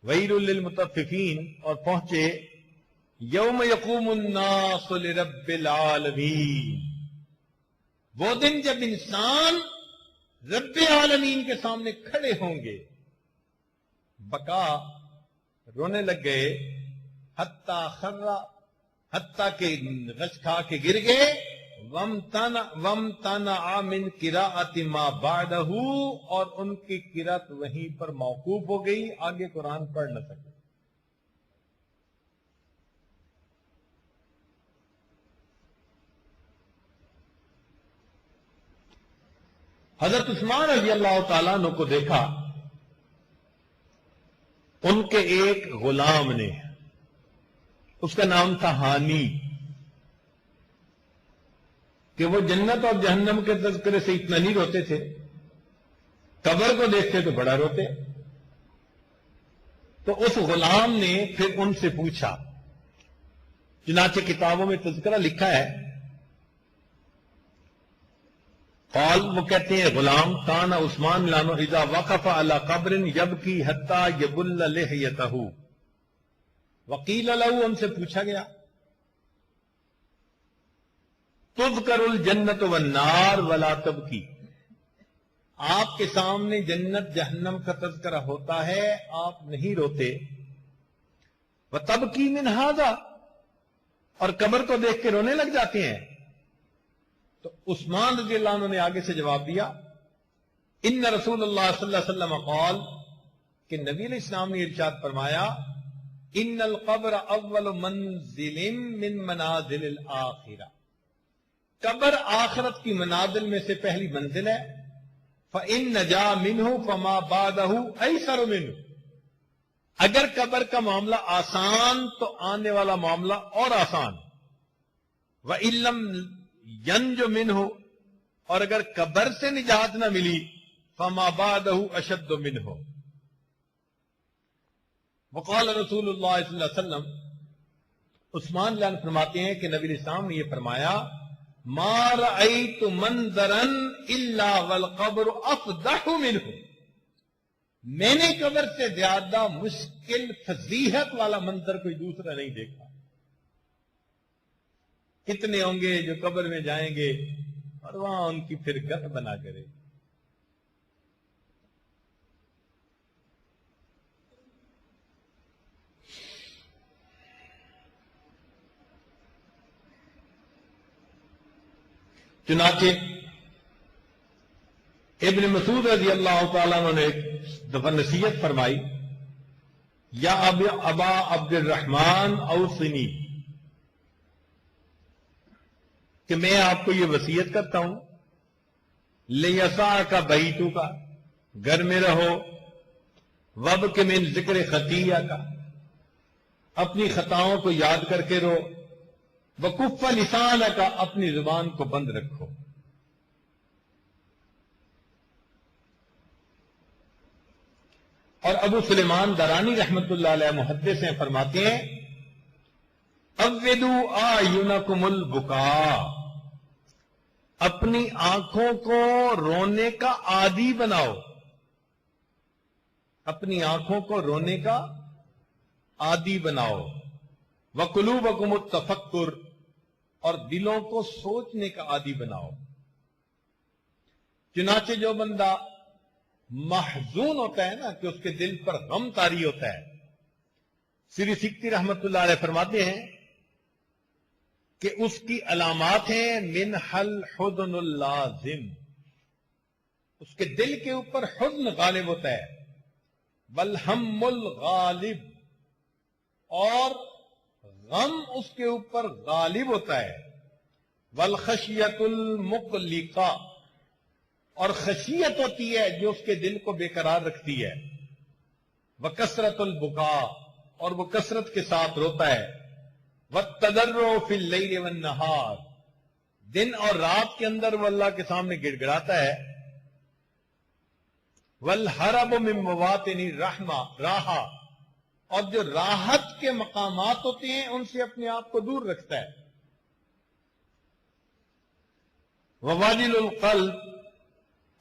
Well للمطففین، اور پہنچے یوم یقوم الناس لرب العالمین، وہ دن جب انسان رب عالمین کے سامنے کھڑے ہوں گے۔ بکا، رونے لگ گئے، حتیٰ کہ غش کھا کے گر گئے۔ وَامْتَنَعَ مِنْ قِرَاءَةِ مَا بَعْدَهُ، اور ان کی قرات وہیں پر موقوف ہو گئی، آگے قرآن پڑھ نہ سکے۔ حضرت عثمان رضی اللہ تعالیٰ عنہ کو دیکھا، ان کے ایک غلام نے، اس کا نام تھا ہانی، کہ وہ جنت اور جہنم کے تذکرے سے اتنا نہیں روتے تھے، قبر کو دیکھتے تو بڑا روتے۔ تو اس غلام نے پھر ان سے پوچھا، چنانچہ کتابوں میں تذکرہ لکھا ہے، قال، وہ کہتے ہیں غلام، کان عثمان لانو اذا وقف علی قبر یبکی حتی یبل لحیتہ، وقیل له، ان سے پوچھا گیا، تذکر الجنت والنار ولا تبکی، آپ کے سامنے جنت جہنم کا تذکرہ ہوتا ہے، آپ نہیں روتے، وتبکی من ھذا، اور قبر کو دیکھ کے رونے لگ جاتے ہیں۔ تو عثمان رضی اللہ عنہ نے آگے سے جواب دیا، ان رسول اللہ صلی اللہ علیہ وسلم قال، کہ نبی علیہ السلام نے ارشاد فرمایا، ان القبر اول منزل من منازل الاخرہ، قبر آخرت کی منازل میں سے پہلی منزل ہے، فإن نجا منہ فما بعدہ ایسر منہ، اگر قبر کا معاملہ آسان تو آنے والا معاملہ اور آسان، وإن لم ینج منہ، اور اگر قبر سے نجات نہ ملی، فما بعدہ اشد منہ۔ وقال رسول اللہ صلی اللہ علیہ وسلم، عثمان لعن فرماتے ہیں کہ نبی علیہ السلام نے یہ فرمایا، ما رأیت منظرا الا والقبر افضح منہ، میں نے قبر سے زیادہ مشکل فضیحت والا منظر کوئی دوسرا نہیں دیکھا۔ کتنے ہوں گے جو قبر میں جائیں گے اور وہاں ان کی پھر گت بنا کرے۔ چنانچہ ابن مسعود رضی اللہ تعالیٰ عنہ نے ایک دفعہ نصیحت فرمائی، یا ابا عبد الرحمن اوصنی، کہ میں آپ کو یہ وصیت کرتا ہوں، لیسعک بیتک، گھر میں رہو، وابک من ذکر خطیئک، اپنی خطاؤں کو یاد کر کے رو، وکف لسانک، اپنی زبان کو بند رکھو۔ اور ابو سلیمان درانی رحمت اللہ علیہ محدث ہیں، فرماتے ہیں، عودوا اعینکم البکاء، اپنی آنکھوں کو رونے کا عادی بناؤ، اپنی آنکھوں کو رونے کا عادی بناؤ، وقلوبکم التفکر، اور دلوں کو سوچنے کا عادی بناؤ۔ چنانچہ جو بندہ محزون ہوتا ہے نا، کہ اس کے دل پر غم طاری ہوتا ہے، سری سکتی رحمت اللہ علیہ فرماتے ہیں کہ اس کی علامات ہیں، منحل حزن اللازم، اس کے دل کے اوپر حزن غالب ہوتا ہے، والہم الغالب، اور غم اس کے اوپر غالب ہوتا ہے، والخشیت المقلقہ، اور خشیت ہوتی ہے جو اس کے دل کو بے قرار رکھتی ہے، وکثرت البکاء، اور وہ کثرت کے ساتھ روتا ہے، والتضرع فی اللیل والنہار، دن اور رات کے اندر وہ اللہ کے سامنے گڑ گڑاتا ہے، والحرب من مواطن الرحمہ راحہ، اور جو راحت کے مقامات ہوتے ہیں ان سے اپنے آپ کو دور رکھتا ہے، وواجل القلب،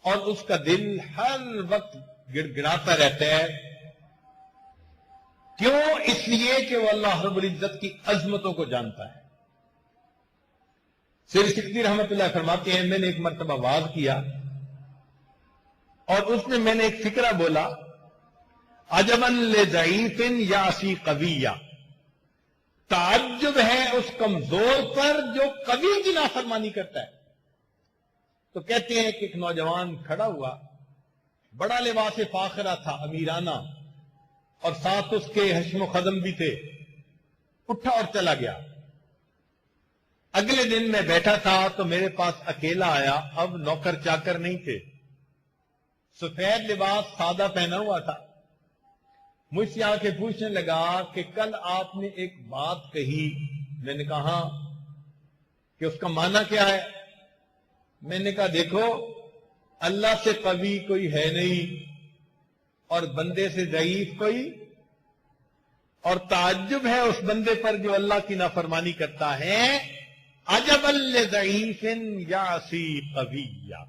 اور اس کا دل ہر وقت گڑ گڑاتا رہتا ہے، کیوں؟ اس لیے کہ وہ اللہ رب العزت کی عظمتوں کو جانتا ہے۔ سیر سکتی رحمت اللہ فرماتے ہیں، میں نے ایک مرتبہ واز کیا اور اس میں نے ایک فکرہ بولا، عجبا لضعیف یاسی قویہ، تعجب ہے اس کمزور پر جو قوی کی نافرمانی کرتا ہے۔ تو کہتے ہیں کہ ایک نوجوان کھڑا ہوا، بڑا لباس فاخرہ تھا، امیرانہ، اور ساتھ اس کے حشم و خدم بھی تھے، اٹھا اور چلا گیا۔ اگلے دن میں بیٹھا تھا تو میرے پاس اکیلا آیا، اب نوکر چاکر نہیں تھے، سفید لباس سادہ پہنا ہوا تھا۔ مجھ سے آ کے پوچھنے لگا کہ کل آپ نے ایک بات کہی۔ میں نے کہا کہ اس کا معنی کیا ہے؟ میں نے کہا دیکھو، اللہ سے قوی کوئی ہے نہیں اور بندے سے ضعیف کوئی، اور تعجب ہے اس بندے پر جو اللہ کی نافرمانی کرتا ہے۔ عجبا لضعیف یعصی قویہ۔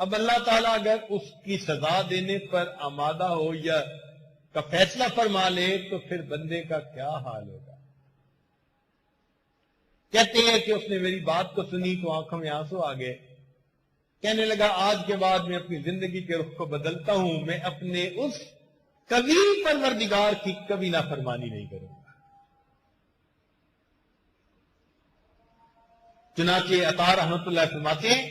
اب اللہ تعالیٰ اگر اس کی سزا دینے پر آمادہ ہو یا کا فیصلہ فرما لے تو پھر بندے کا کیا حال ہوگا؟ کہتے ہیں کہ اس نے میری بات کو سنی تو آنکھوں میں آنسو آ گئے، کہنے لگا آج کے بعد میں اپنی زندگی کے رخ کو بدلتا ہوں، میں اپنے اس کبھی پروردگار کی کبھی نافرمانی نہیں کروں گا۔ چنانچہ عطا رحمت اللہ فرماتے ہیں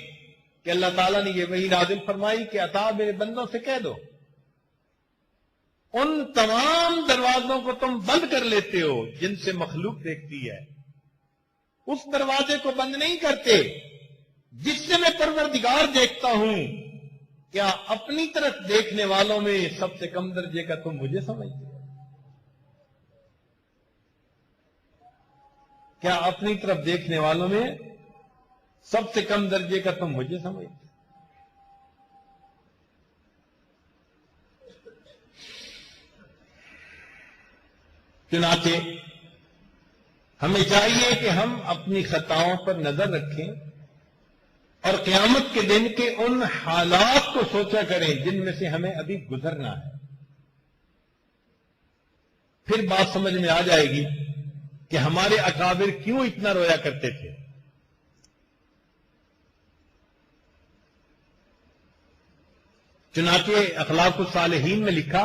کہ اللہ تعالیٰ نے یہ وحی نازل فرمائی کہ عطا میرے بندوں سے کہہ دو، ان تمام دروازوں کو تم بند کر لیتے ہو جن سے مخلوق دیکھتی ہے، اس دروازے کو بند نہیں کرتے جس سے میں پروردگار دیکھتا ہوں۔ کیا اپنی طرف دیکھنے والوں میں سب سے کم درجے کا تم مجھے سمجھتے ہو؟ کیا اپنی طرف دیکھنے والوں میں سب سے کم درجے کا تم مجھے سمجھتے ہو؟ چنانچہ ہمیں چاہیے کہ ہم اپنی خطاؤں پر نظر رکھیں اور قیامت کے دن کے ان حالات کو سوچا کریں جن میں سے ہمیں ابھی گزرنا ہے۔ پھر بات سمجھ میں آ جائے گی کہ ہمارے اکابر کیوں اتنا رویا کرتے تھے۔ چنانچہ اخلاق الصالحین میں لکھا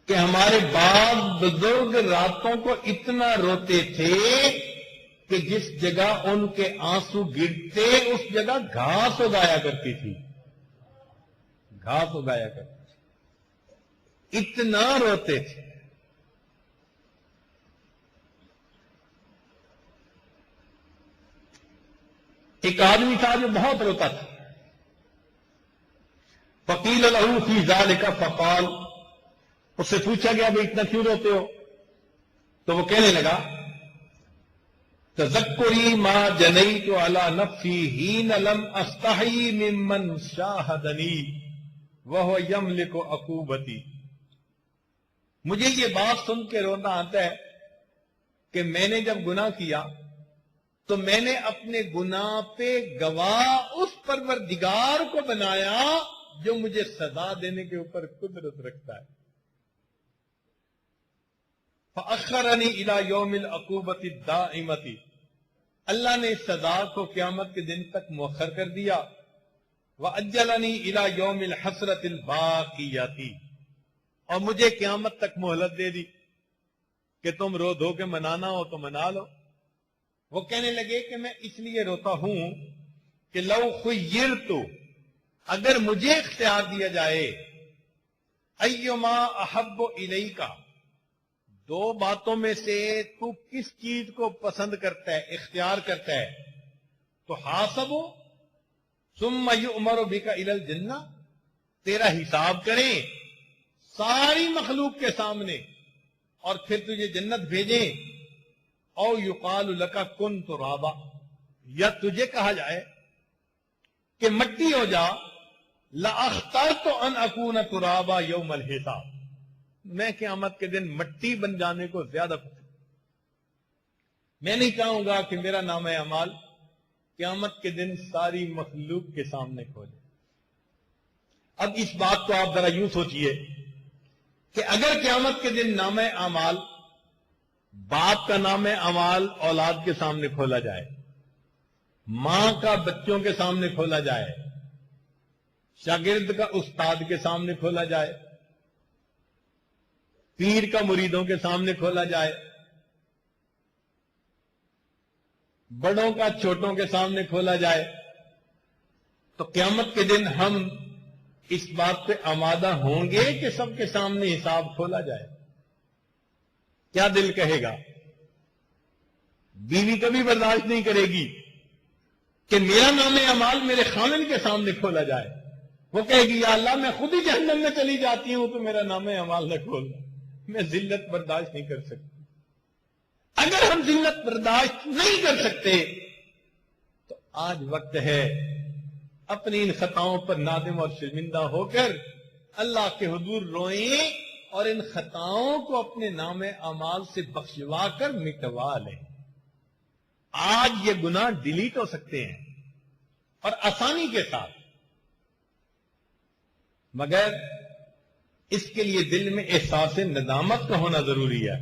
کہ ہمارے بعض بزرگ راتوں کو اتنا روتے تھے کہ جس جگہ ان کے آنسو گرتے اس جگہ گھاس اگایا کرتی تھی، گھاس اگایا کرتی تھی، اتنا روتے تھے۔ ایک آدمی تھا جو بہت روتا تھا، فقیل لہ فی ذالک فقال، اس سے پوچھا گیا بھائی اتنا کیوں روتے ہو؟ تو وہ کہنے لگا تذکری ما جنیت علی نفسی حین لم استحی ممن شاہدنی وہو یملک عقوبتی۔ مجھے یہ بات سن کے رونا آتا ہے کہ میں نے جب گناہ کیا تو میں نے اپنے گناہ پہ گواہ اس پروردگار کو بنایا جو مجھے سزا دینے کے اوپر قدرت رکھتا ہے۔ فأخرنی الی یوم العقوبۃ الدائمۃ، اللہ نے سزا کو قیامت کے دن تک مؤخر کر دیا۔ وأجلنی الی یوم الحسرۃ الباقیۃ، اور مجھے قیامت تک مہلت دے دی کہ تم رو دھو کے منانا ہو تو منا لو۔ وہ کہنے لگے کہ میں اس لیے روتا ہوں کہ لو خیرت، اگر مجھے اختیار دیا جائے، ایما احب الیک، دو باتوں میں سے تو کس چیز کو پسند کرتا ہے، اختیار کرتا ہے، تو حاسبو ثم یؤمر بک الی الجنہ، تیرا حساب کریں ساری مخلوق کے سامنے اور پھر تجھے جنت بھیجیں، او یقال لک کن ترابا، یا تجھے کہا جائے کہ مٹی ہو جا، لأخترت ان اکون ترابا یوم الحساب، میں قیامت کے دن مٹی بن جانے کو زیادہ پسند، میں نہیں چاہوں گا کہ میرا نام اعمال قیامت کے دن ساری مخلوق کے سامنے کھولے۔ اب اس بات کو آپ ذرا یوں سوچئے کہ اگر قیامت کے دن نام اعمال، باپ کا نام اعمال اولاد کے سامنے کھولا جائے، ماں کا بچوں کے سامنے کھولا جائے، شاگرد کا استاد کے سامنے کھولا جائے، پیر کا مریدوں کے سامنے کھولا جائے، بڑوں کا چھوٹوں کے سامنے کھولا جائے، تو قیامت کے دن ہم اس بات پہ آمادہ ہوں گے کہ سب کے سامنے حساب کھولا جائے؟ کیا دل کہے گا؟ بیوی کبھی برداشت نہیں کرے گی کہ میرا نام اعمال میرے خامن کے سامنے کھولا جائے. وہ کہے گی یا اللہ میں خود ہی جہنم میں چلی جاتی ہوں تو میرا نام اعمال نہ کھولنا، میں ذلت برداشت نہیں کر سکتی. اگر ہم ذلت برداشت نہیں کر سکتے تو آج وقت ہے اپنی ان خطاؤں پر نادم اور شرمندہ ہو کر اللہ کے حضور روئیں اور ان خطاؤں کو اپنے نام اعمال سے بخشوا کر مٹوا لیں. آج یہ گناہ ڈیلیٹ ہو سکتے ہیں اور آسانی کے ساتھ، مگر اس کے لیے دل میں احساس ندامت کا ہونا ضروری ہے.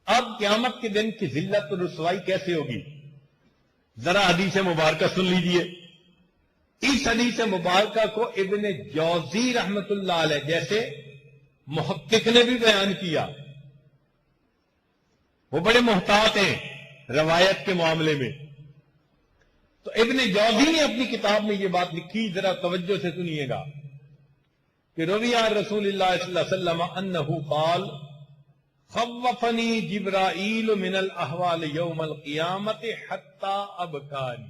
اب قیامت کے دن کی ذلت اور رسوائی کیسے ہوگی؟ ذرا حدیث مبارکہ سن لیجئے. اس حدیث مبارکہ کو ابن جوزی رحمت اللہ علیہ جیسے محقق نے بھی بیان کیا. وہ بڑے محتاط ہیں روایت کے معاملے میں. تو ابن جوزی نے اپنی کتاب میں یہ بات لکھی، ذرا توجہ سے سنیے گا، کہ روی عن رسول اللہ صلی اللہ علیہ وسلم انہ قال خوفنی جبرائیل من الاحوال یوم القیامت حتی ابکانی.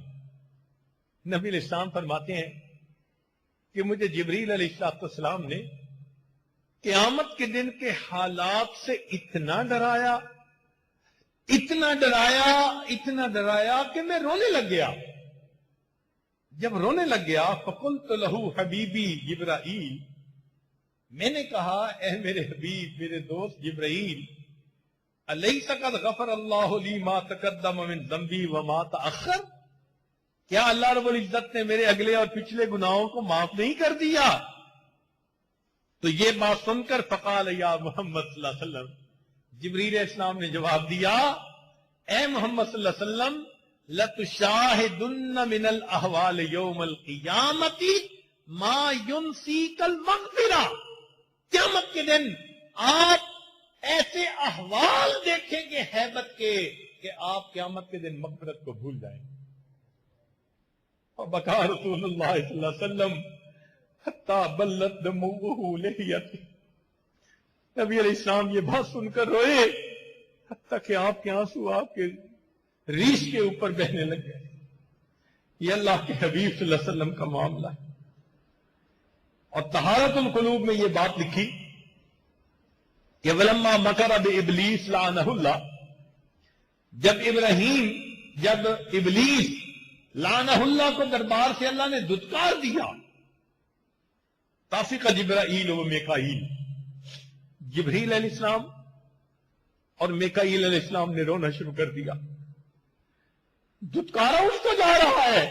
نبی علیہ السلام فرماتے ہیں کہ مجھے جبریل علیہ السلام نے قیامت کے دن کے حالات سے اتنا ڈرایا کہ میں رونے لگ گیا. جب رونے لگ گیا فقلت لہ حبیبی جبرائیل، میں نے کہا اے میرے حبیب، میرے دوست جبرائیل، الیس قد غفر اللہ لی ما تقدم من ذنبی وما تأخر، کیا اللہ رب العزت نے میرے اگلے اور پچھلے گناہوں کو معاف نہیں کر دیا؟ تو یہ بات سن کر فقال یا محمد صلی اللہ علیہ وسلم، جبریل علیہ السلام نے جواب دیا، اے محمد صلی اللہ علیہ وسلم، لَتُشَاهِدُنَّ مِنَ الْأَحْوَالِ يَوْمَ الْقِيَامَةِ مَا يُنْسِيكَ الْمَغْفِرَةِ، قیامت کے دن آپ ایسے احوال دیکھیں گے ہیبت کے کہ آپ قیامت کے دن مغفرت کو بھول جائیں گے. فبكى رسول اللہ صلی اللہ علیہ وسلم حتى بلت دموعه لحيته، نبی علیہ السلام یہ بات سن کر روئے حتیٰ کہ آپ کے آنسو آپ کے ریش کے اوپر بہنے لگ گئے. یہ اللہ کے حبیب صلی اللہ علیہ وسلم کا معاملہ ہے. اور طہارت القلوب میں یہ بات لکھی کہ ولما مکر بابلیس لعنہ اللہ، جب ابلیس لعنہ اللہ کو دربار سے اللہ نے دھتکار دیا، طافق جبرائیل و میکائیل، جبریل علیہ السلام اور میکائیل علیہ السلام نے رونا شروع کر دیا. دھتکارا اس کو جا رہا ہے،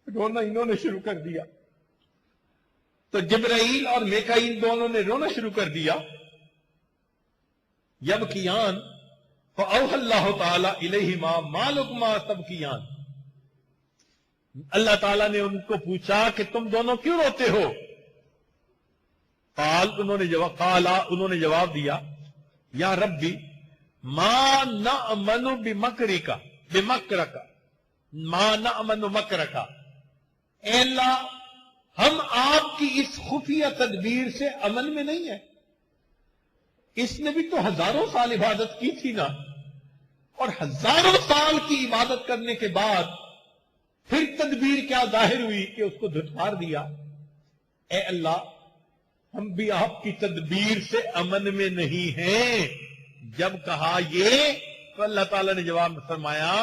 رونا انہوں نے شروع کر دیا. تو جبرائیل اور میکائیل دونوں نے رونا شروع کر دیا. یبکیان فاوحى اللہ تعالی الیہما ما لکما تبکیان، اللہ تعالیٰ نے ان کو پوچھا کہ تم دونوں کیوں روتے ہو؟ انہوں نے جواب دیا یا ربی ما نأمن بمکرک ما نأمن مکرک، اے اللہ ہم آپ کی اس خفیہ تدبیر سے امن میں نہیں ہیں. اس نے بھی تو ہزاروں سال عبادت کی تھی نا، اور ہزاروں سال کی عبادت کرنے کے بعد پھر تدبیر کیا ظاہر ہوئی کہ اس کو دھتکار دیا. اے اللہ ہم بھی آپ کی تدبیر سے امن میں نہیں ہیں. جب کہا یہ تو اللہ تعالیٰ نے جواب فرمایا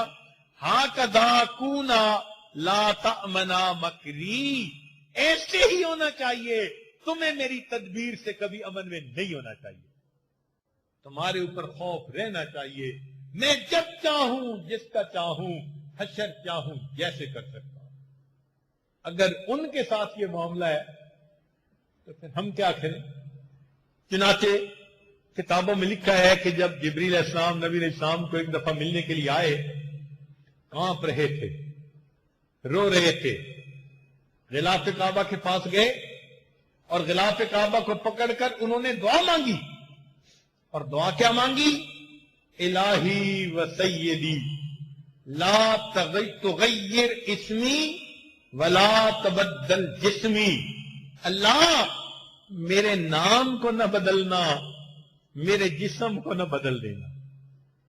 ہاکذا کونا لا تأمنا مکری، ایسے ہی ہونا چاہیے، تمہیں میری تدبیر سے کبھی امن میں نہیں ہونا چاہیے، تمہارے اوپر خوف رہنا چاہیے. میں جب چاہوں جس کا چاہوں حشر چاہوں جیسے کر سکتا ہوں. اگر ان کے ساتھ یہ معاملہ ہے تو پھر ہم کیا کریں؟ چنانچہ کتابوں میں لکھا ہے کہ جب جبریل علیہ السلام نبی علیہ السلام کو ایک دفعہ ملنے کے لیے آئے، کانپ رہے تھے، رو رہے تھے، غلاف کعبہ کے پاس گئے اور غلاف کعبہ کو پکڑ کر انہوں نے دعا مانگی. اور دعا کیا مانگی؟ الہی و سیدی لا تغیر اسمی ولا تبدل جسمی. اللہ میرے نام کو نہ بدلنا، میرے جسم کو نہ بدل دینا.